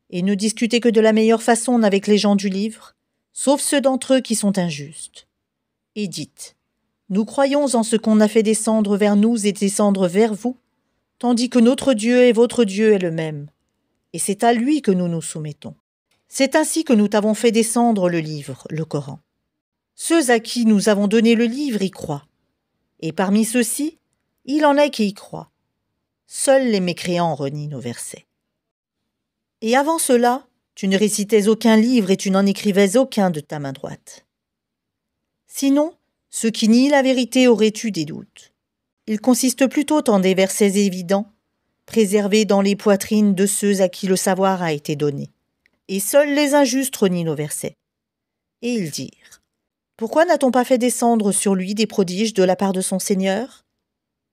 et ne discutez que de la meilleure façon avec les gens du livre, sauf ceux d'entre eux qui sont injustes. Et dites, nous croyons en ce qu'on a fait descendre vers nous et descendre vers vous, tandis que notre Dieu et votre Dieu est le même, et c'est à lui que nous nous soumettons. C'est ainsi que nous t'avons fait descendre le livre, le Coran. Ceux à qui nous avons donné le livre y croient, et parmi ceux-ci, il en est qui y croient. Seuls les mécréants renient nos versets. Et avant cela, tu ne récitais aucun livre et tu n'en écrivais aucun de ta main droite. Sinon, ceux qui nient la vérité auraient eu des doutes. Il consiste plutôt en des versets évidents, préservés dans les poitrines de ceux à qui le savoir a été donné. Et seuls les injustes renient nos versets. Et ils dirent, pourquoi n'a-t-on pas fait descendre sur lui des prodiges de la part de son Seigneur ?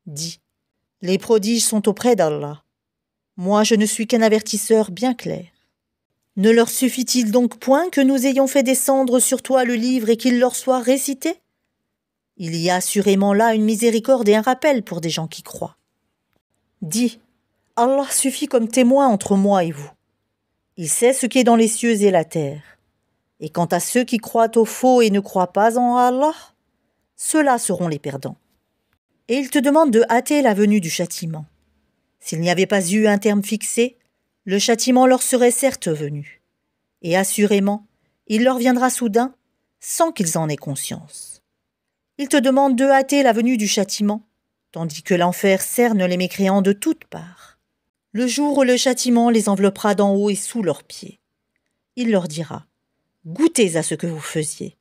Dis, les prodiges sont auprès d'Allah. Moi, je ne suis qu'un avertisseur bien clair. Ne leur suffit-il donc point que nous ayons fait descendre sur toi le livre et qu'il leur soit récité ? Il y a assurément là une miséricorde et un rappel pour des gens qui croient. Dis, Allah suffit comme témoin entre moi et vous. Il sait ce qui est dans les cieux et la terre. Et quant à ceux qui croient au faux et ne croient pas en Allah, ceux-là seront les perdants. Et il te demande de hâter la venue du châtiment. S'il n'y avait pas eu un terme fixé, le châtiment leur serait certes venu. Et assurément, il leur viendra soudain, sans qu'ils en aient conscience. Il te demande de hâter la venue du châtiment, tandis que l'enfer cerne les mécréants de toutes parts. Le jour où le châtiment les enveloppera d'en haut et sous leurs pieds. Il leur dira, goûtez à ce que vous faisiez.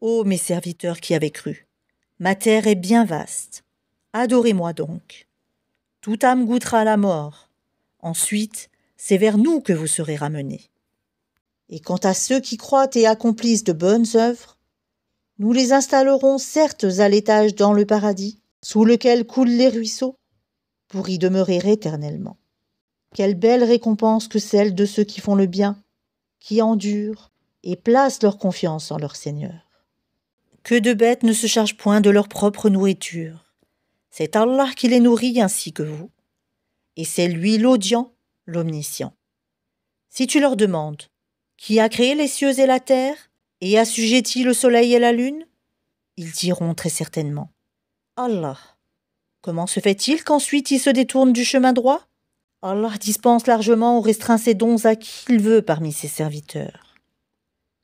Ô mes serviteurs qui avez cru, ma terre est bien vaste. Adorez-moi donc. Toute âme goûtera la mort. Ensuite, c'est vers nous que vous serez ramenés. Et quant à ceux qui croient et accomplissent de bonnes œuvres, nous les installerons certes à l'étage dans le paradis, sous lequel coulent les ruisseaux, pour y demeurer éternellement. Quelle belle récompense que celle de ceux qui font le bien, qui endurent et placent leur confiance en leur Seigneur. Que de bêtes ne se chargent point de leur propre nourriture. C'est Allah qui les nourrit ainsi que vous. Et c'est lui l'audient, l'omniscient. Si tu leur demandes, qui a créé les cieux et la terre, et assujettit le soleil et la lune ? Ils diront très certainement, Allah. Comment se fait-il qu'ensuite ils se détournent du chemin droit ? Allah dispense largement ou restreint ses dons à qui il veut parmi ses serviteurs.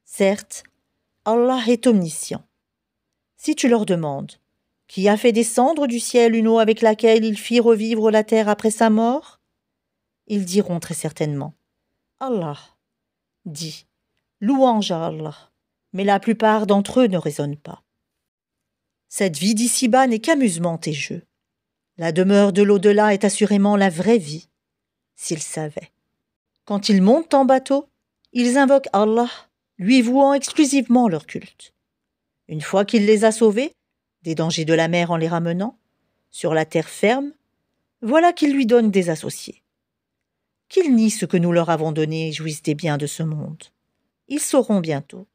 Certes, Allah est omniscient. Si tu leur demandes, qui a fait descendre du ciel une eau avec laquelle il fit revivre la terre après sa mort ? Ils diront très certainement, Allah. Dis, louange à Allah, mais la plupart d'entre eux ne raisonnent pas. Cette vie d'ici-bas n'est qu'amusement et jeu. La demeure de l'au-delà est assurément la vraie vie, s'ils savaient. Quand ils montent en bateau, ils invoquent Allah, lui vouant exclusivement leur culte. Une fois qu'il les a sauvés, des dangers de la mer en les ramenant, sur la terre ferme, voilà qu'ils lui donnent des associés. Qu'ils nient ce que nous leur avons donné et jouissent des biens de ce monde. Ils sauront bientôt.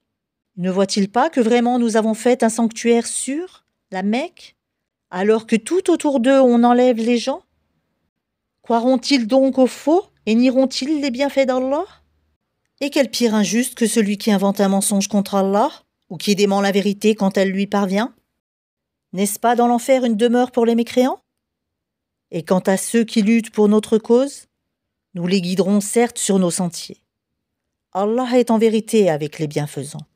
Ne voient-ils pas que vraiment nous avons fait un sanctuaire sûr, la Mecque, alors que tout autour d'eux on enlève les gens ? Croiront-ils donc au faux et nieront-ils les bienfaits d'Allah ? Et quel pire injuste que celui qui invente un mensonge contre Allah, ou qui dément la vérité quand elle lui parvient ? N'est-ce pas dans l'enfer une demeure pour les mécréants ? Et quant à ceux qui luttent pour notre cause, nous les guiderons certes sur nos sentiers. Allah est en vérité avec les bienfaisants.